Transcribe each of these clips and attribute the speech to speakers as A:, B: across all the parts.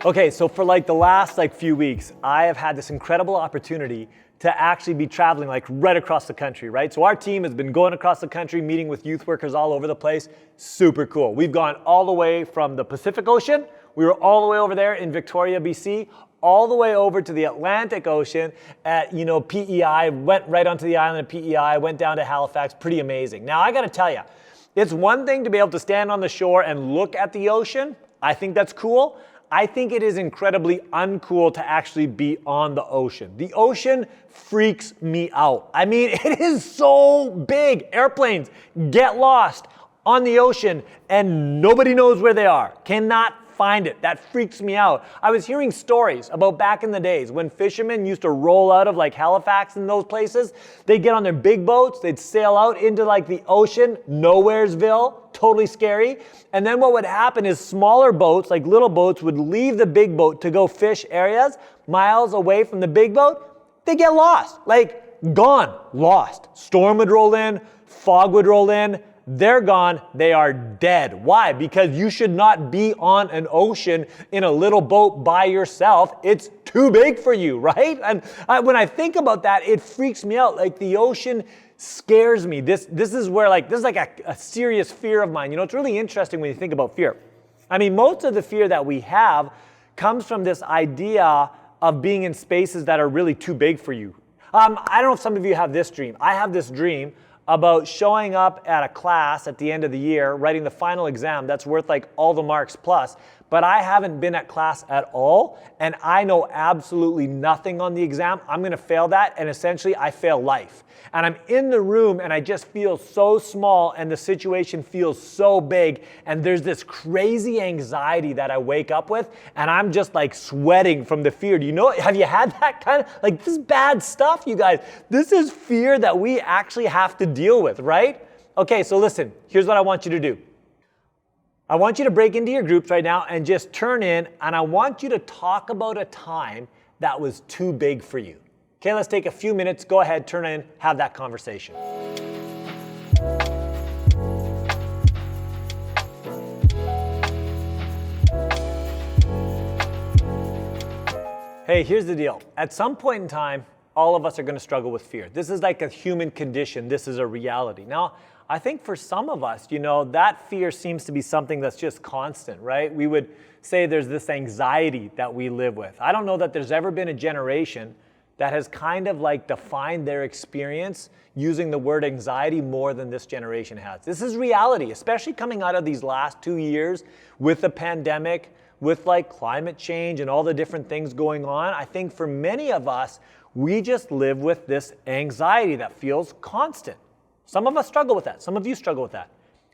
A: Okay, so for like the last few weeks, I have had this incredible opportunity to actually be traveling right across the country, right? So our team has been going across the country, meeting with youth workers all over the place. Super cool. We've gone all the way from the Pacific Ocean. We were all the way over there in Victoria, BC, all the way over to the Atlantic Ocean at, PEI, went right onto the island of PEI, went down to Halifax. Pretty amazing. Now, I got to tell you, it's one thing to be able to stand on the shore and look at the ocean. I think that's cool. I think it is incredibly uncool to actually be on the ocean. The ocean freaks me out. I mean, it is so big. Airplanes get lost on the ocean and nobody knows where they are. Cannot find it. That freaks me out. I was hearing stories about back in the days when fishermen used to roll out of Halifax and those places. They'd get on their big boats, they'd sail out into the ocean, Nowheresville, totally scary. And then what would happen is smaller boats, little boats, would leave the big boat to go fish areas miles away from the big boat. They get lost, gone, lost. Storm would roll in, fog would roll in, they're gone, they are dead. Why? Because you should not be on an ocean in a little boat by yourself. It's too big for you, right? And when I think about that, it freaks me out. The ocean scares me. This is where this is a serious fear of mine. It's really interesting when you think about fear. I mean, most of the fear that we have comes from this idea of being in spaces that are really too big for you. I don't know if some of you have this dream. I have this dream about showing up at a class at the end of the year, writing the final exam that's worth all the marks plus, but I haven't been at class at all, and I know absolutely nothing on the exam. I'm going to fail that, and essentially I fail life. And I'm in the room, and I just feel so small, and the situation feels so big, and there's this crazy anxiety that I wake up with, and I'm just sweating from the fear. Have you had that kind of, this is bad stuff, you guys. This is fear that we actually have to deal with, right? Okay, so listen, here's what I want you to do. I want you to break into your groups right now and just turn in, and I want you to talk about a time that was too big for you. Okay, let's take a few minutes. Go ahead, turn in, have that conversation. Hey, here's the deal. At some point in time, all of us are going to struggle with fear. This is a human condition. This is a reality. Now, I think for some of us, that fear seems to be something that's just constant, right? We would say there's this anxiety that we live with. I don't know that there's ever been a generation that has kind of defined their experience using the word anxiety more than this generation has. This is reality, especially coming out of these last 2 years with the pandemic, with climate change and all the different things going on. I think for many of us, we just live with this anxiety that feels constant. Some of us struggle with that. Some of you struggle with that.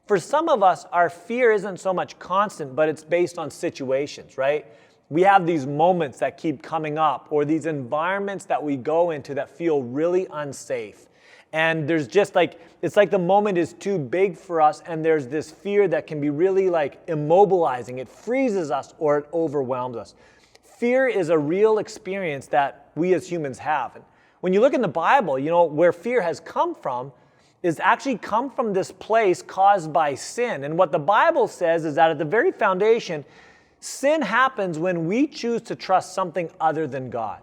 A: For some of us, our fear isn't so much constant, but it's based on situations, right? We have these moments that keep coming up, or these environments that we go into that feel really unsafe. And there's just it's the moment is too big for us, and there's this fear that can be really immobilizing. It freezes us or it overwhelms us. Fear is a real experience that we as humans have. And when you look in the Bible, where fear has come from is actually come from this place caused by sin. And what the Bible says is that at the very foundation, sin happens when we choose to trust something other than God.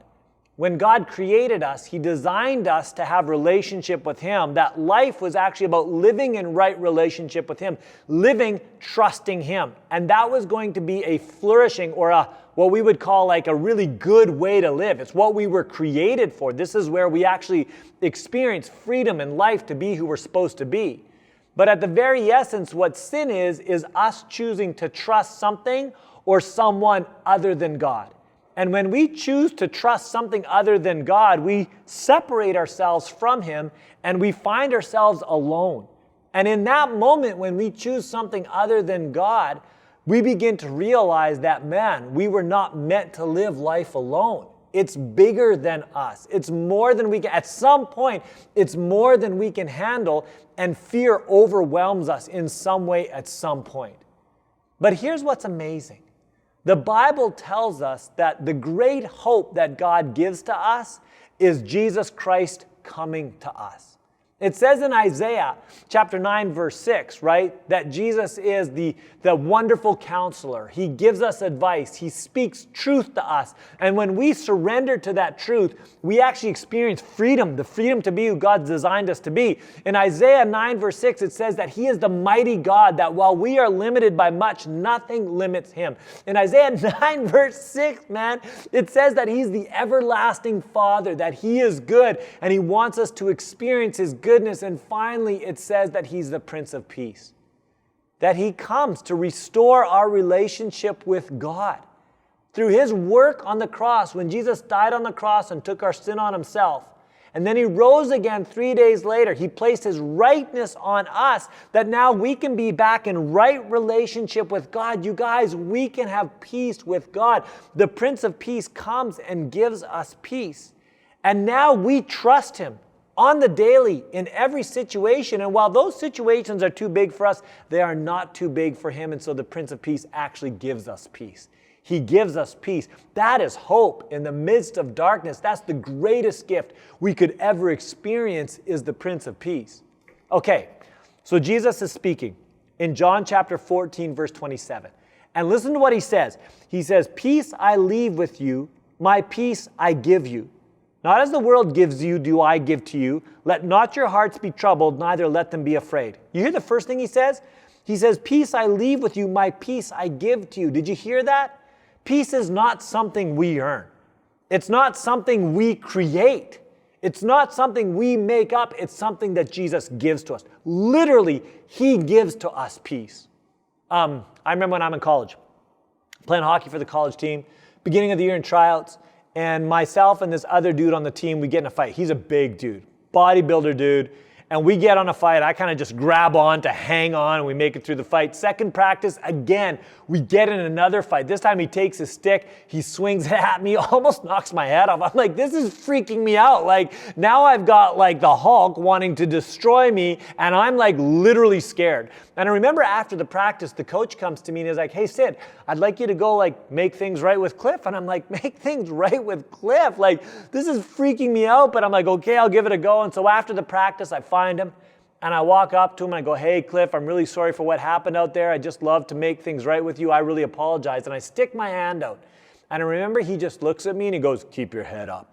A: When God created us, He designed us to have relationship with Him. That life was actually about living in right relationship with Him, living trusting Him. And that was going to be a flourishing or what we would call a really good way to live. It's what we were created for. This is where we actually experience freedom and life to be who we're supposed to be. But at the very essence, what sin is us choosing to trust something or someone other than God. And when we choose to trust something other than God, we separate ourselves from Him and we find ourselves alone. And in that moment, when we choose something other than God, we begin to realize that, man, we were not meant to live life alone. It's bigger than us. It's more than we can, at some point, it's more than we can handle, and fear overwhelms us in some way at some point. But here's what's amazing. The Bible tells us that the great hope that God gives to us is Jesus Christ coming to us. It says in Isaiah chapter 9, verse 6, right, that Jesus is the wonderful counselor. He gives us advice. He speaks truth to us. And when we surrender to that truth, we actually experience freedom, the freedom to be who God's designed us to be. In Isaiah 9, verse 6, it says that He is the mighty God, that while we are limited by much, nothing limits Him. In Isaiah 9, verse 6, man, it says that He's the everlasting Father, that He is good, and He wants us to experience His goodness. And finally, it says that He's the Prince of Peace, that He comes to restore our relationship with God. Through His work on the cross, when Jesus died on the cross and took our sin on Himself, and then He rose again 3 days later, He placed His rightness on us, that now we can be back in right relationship with God. You guys, we can have peace with God. The Prince of Peace comes and gives us peace. And now we trust Him on the daily, in every situation. And while those situations are too big for us, they are not too big for Him. And so the Prince of Peace actually gives us peace. He gives us peace. That is hope in the midst of darkness. That's the greatest gift we could ever experience, is the Prince of Peace. Okay, so Jesus is speaking in John chapter 14, verse 27. And listen to what He says. He says, "Peace I leave with you, my peace I give you. Not as the world gives you, do I give to you. Let not your hearts be troubled, neither let them be afraid." You hear the first thing He says? He says, "Peace I leave with you, my peace I give to you." Did you hear that? Peace is not something we earn. It's not something we create. It's not something we make up. It's something that Jesus gives to us. Literally, He gives to us peace. I remember when I'm in college, playing hockey for the college team, beginning of the year in tryouts, and myself and this other dude on the team, we get in a fight. He's a big dude, bodybuilder dude. And we get on a fight. I kind of just grab on to hang on, and we make it through the fight. Second practice, again, we get in another fight. This time he takes his stick, he swings it at me, almost knocks my head off. I'm like, this is freaking me out. Like, now I've got like the Hulk wanting to destroy me, and I'm like literally scared. And I remember after the practice, the coach comes to me and is like, "Hey, Sid, I'd like you to go like make things right with Cliff." And I'm like, make things right with Cliff? Like, this is freaking me out. But I'm like, okay, I'll give it a go. And so after the practice, I find him and I walk up to him and I go, "Hey, Cliff, I'm really sorry for what happened out there. I just love to make things right with you. I really apologize." And I stick my hand out. And I remember he just looks at me and he goes, "Keep your head up."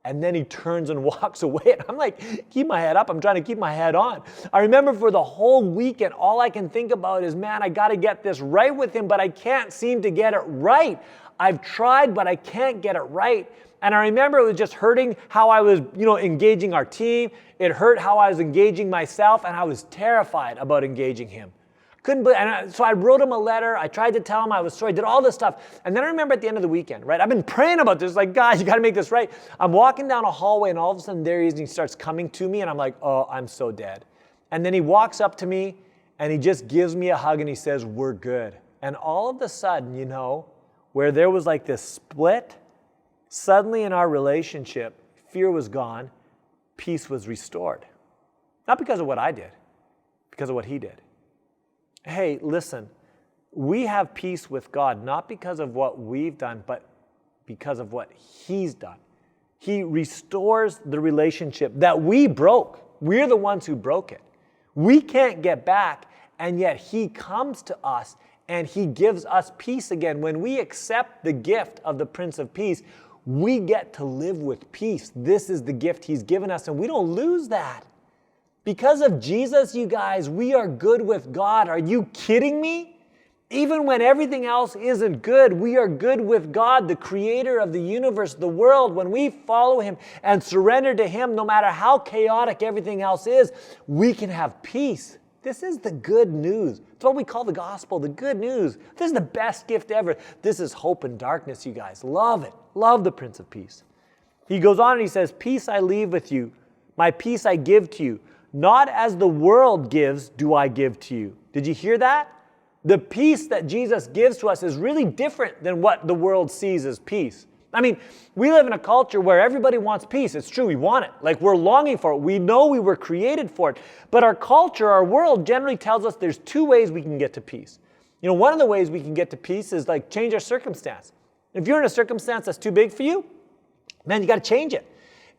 A: And then he turns and walks away. And I'm like, keep my head up. I'm trying to keep my head on. I remember for the whole weekend, all I can think about is, man, I got to get this right with him, but I can't seem to get it right. I've tried, but I can't get it right. And I remember it was just hurting how I was, engaging our team. It hurt how I was engaging myself, and I was terrified about engaging him. So I wrote him a letter. I tried to tell him I was sorry, did all this stuff. And then I remember at the end of the weekend, right? I've been praying about this, like, "God, you got to make this right." I'm walking down a hallway, and all of a sudden there he is, and he starts coming to me, and I'm like, oh, I'm so dead. And then he walks up to me, and he just gives me a hug, and he says, "We're good." And all of a sudden, where there was like this split, suddenly in our relationship, fear was gone, peace was restored. Not because of what I did, because of what he did. Hey, listen, we have peace with God, not because of what we've done, but because of what He's done. He restores the relationship that we broke. We're the ones who broke it. We can't get back, and yet He comes to us and He gives us peace again. When we accept the gift of the Prince of Peace, we get to live with peace. This is the gift He's given us, and we don't lose that. Because of Jesus, you guys, we are good with God. Are you kidding me? Even when everything else isn't good, we are good with God, the creator of the universe, the world. When we follow Him and surrender to Him, no matter how chaotic everything else is, we can have peace. This is the good news. It's what we call the gospel, the good news. This is the best gift ever. This is hope in darkness, you guys. Love it. Love the Prince of Peace. He goes on and he says, "Peace I leave with you. My peace I give to you. Not as the world gives, do I give to you." Did you hear that? The peace that Jesus gives to us is really different than what the world sees as peace. I mean, we live in a culture where everybody wants peace. It's true, we want it. Like, we're longing for it. We know we were created for it. But our culture, our world generally tells us there's two ways we can get to peace. One of the ways we can get to peace is like change our circumstance. If you're in a circumstance that's too big for you, man, you got to change it.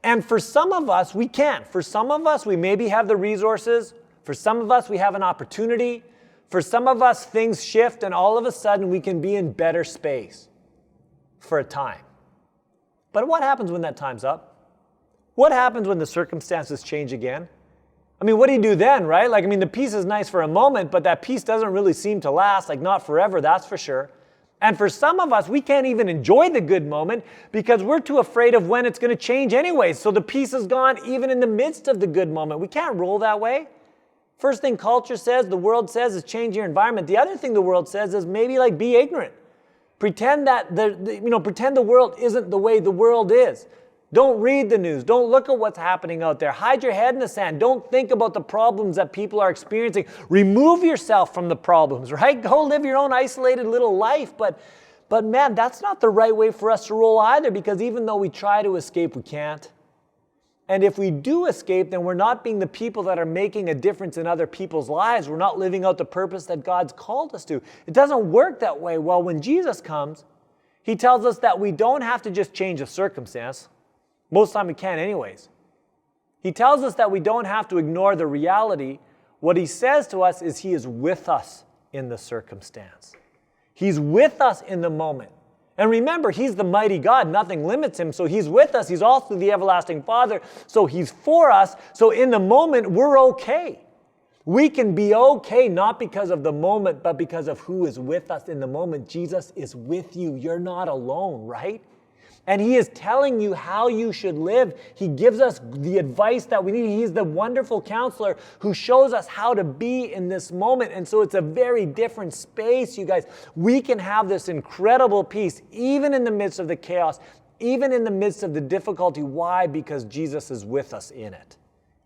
A: And for some of us, we can't. For some of us, we maybe have the resources. For some of us, we have an opportunity. For some of us, things shift and all of a sudden we can be in better space for a time. But what happens when that time's up? What happens when the circumstances change again? I mean, what do you do then, right? Like, I mean, the peace is nice for a moment, but that peace doesn't really seem to last, like not forever, that's for sure. And for some of us, we can't even enjoy the good moment because we're too afraid of when it's going to change anyway. So the peace is gone even in the midst of the good moment. We can't roll that way. First thing culture says, the world says, is change your environment. The other thing the world says is maybe like be ignorant. Pretend that pretend the world isn't the way the world is. Don't read the news. Don't look at what's happening out there. Hide your head in the sand. Don't think about the problems that people are experiencing. Remove yourself from the problems, right? Go live your own isolated little life. But man, that's not the right way for us to roll either, because even though we try to escape, we can't. And if we do escape, then we're not being the people that are making a difference in other people's lives. We're not living out the purpose that God's called us to. It doesn't work that way. Well, when Jesus comes, he tells us that we don't have to just change a circumstance. Most of the time we can't anyways. He tells us that we don't have to ignore the reality. What he says to us is he is with us in the circumstance. He's with us in the moment. And remember, he's the mighty God. Nothing limits him. So he's with us. He's also the everlasting Father. So he's for us. So in the moment, we're okay. We can be okay, not because of the moment, but because of who is with us in the moment. Jesus is with you. You're not alone, right? And he is telling you how you should live. He gives us the advice that we need. He's the wonderful counselor who shows us how to be in this moment. And so it's a very different space, you guys. We can have this incredible peace, even in the midst of the chaos, even in the midst of the difficulty. Why? Because Jesus is with us in it.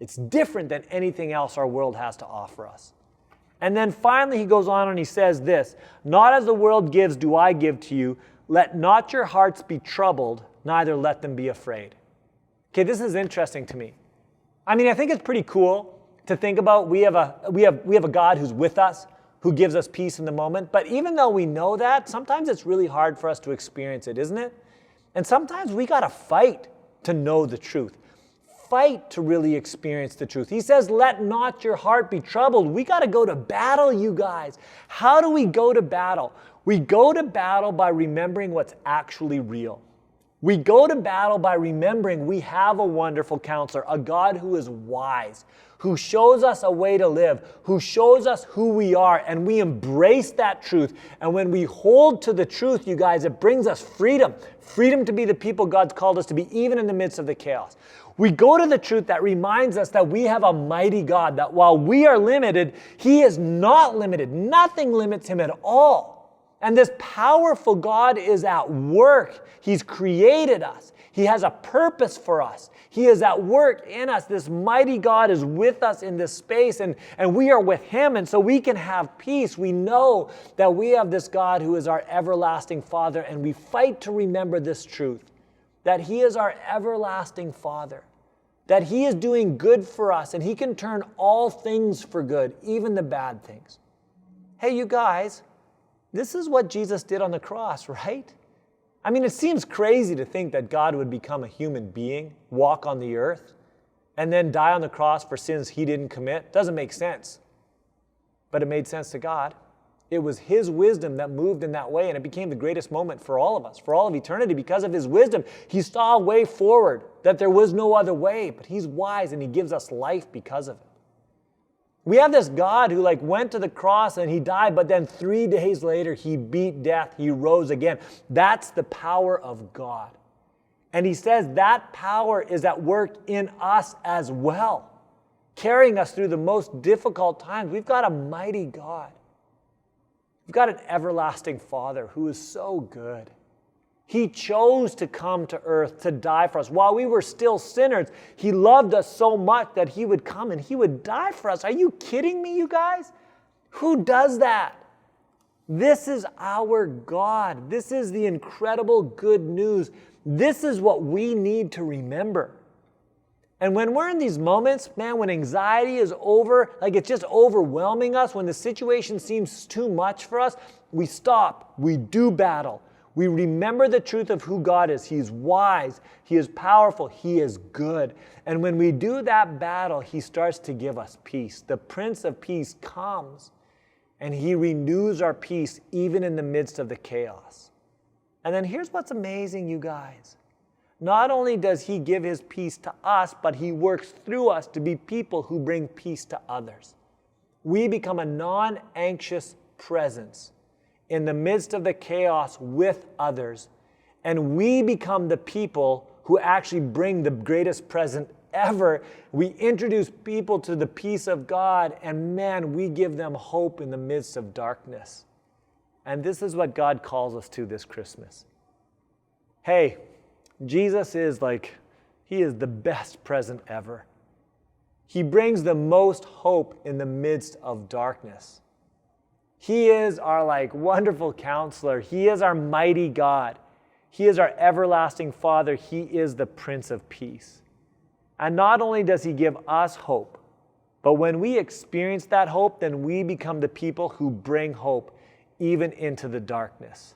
A: It's different than anything else our world has to offer us. And then finally he goes on and he says this, "Not as the world gives do I give to you. Let not your hearts be troubled, neither let them be afraid." Okay, this is interesting to me. I mean, I think it's pretty cool to think about we have a God who's with us, who gives us peace in the moment. But even though we know that, sometimes it's really hard for us to experience it, isn't it? And sometimes we got to fight to know the truth. Fight to really experience the truth. He says, let not your heart be troubled. We got to go to battle, you guys. How do we go to battle? We go to battle by remembering what's actually real. We go to battle by remembering we have a wonderful counselor, a God who is wise, who shows us a way to live, who shows us who we are, and we embrace that truth. And when we hold to the truth, you guys, it brings us freedom. Freedom to be the people God's called us to be, even in the midst of the chaos. We go to the truth that reminds us that we have a mighty God, that while we are limited, he is not limited. Nothing limits him at all. And this powerful God is at work. He's created us. He has a purpose for us. He is at work in us. This mighty God is with us in this space, and we are with him, and so we can have peace. We know that we have this God who is our everlasting Father, and we fight to remember this truth, that he is our everlasting Father, that he is doing good for us, and he can turn all things for good, even the bad things. Hey, you guys, this is what Jesus did on the cross, right? I mean, it seems crazy to think that God would become a human being, walk on the earth, and then die on the cross for sins he didn't commit. Doesn't make sense. But it made sense to God. It was his wisdom that moved in that way, and it became the greatest moment for all of us, for all of eternity. Because of his wisdom, he saw a way forward, that there was no other way, but he's wise and he gives us life because of it. We have this God who went to the cross and he died, but then 3 days later he beat death, he rose again. That's the power of God. And he says that power is at work in us as well, carrying us through the most difficult times. We've got a mighty God. We've got an everlasting Father who is so good. He chose to come to earth to die for us. While we were still sinners, he loved us so much that he would come and he would die for us. Are you kidding me, you guys? Who does that? This is our God. This is the incredible good news. This is what we need to remember. And when we're in these moments, man, when anxiety is over, it's just overwhelming us, when the situation seems too much for us, we stop, we do battle. We remember the truth of who God is. He is wise. He is powerful. He is good. And when we do that battle, He starts to give us peace. The Prince of Peace comes and He renews our peace even in the midst of the chaos. And then here's what's amazing, you guys. Not only does He give His peace to us, but He works through us to be people who bring peace to others. We become a non-anxious presence in the midst of the chaos with others, and we become the people who actually bring the greatest present ever. We introduce people to the peace of God, and man, we give them hope in the midst of darkness. And this is what God calls us to this Christmas. Hey, Jesus is He is the best present ever. He brings the most hope in the midst of darkness. He is our wonderful counselor. He is our mighty God. He is our everlasting Father. He is the Prince of Peace. And not only does He give us hope, but when we experience that hope, then we become the people who bring hope even into the darkness.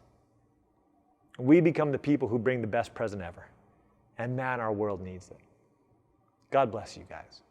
A: We become the people who bring the best present ever. And man, our world needs it. God bless you guys.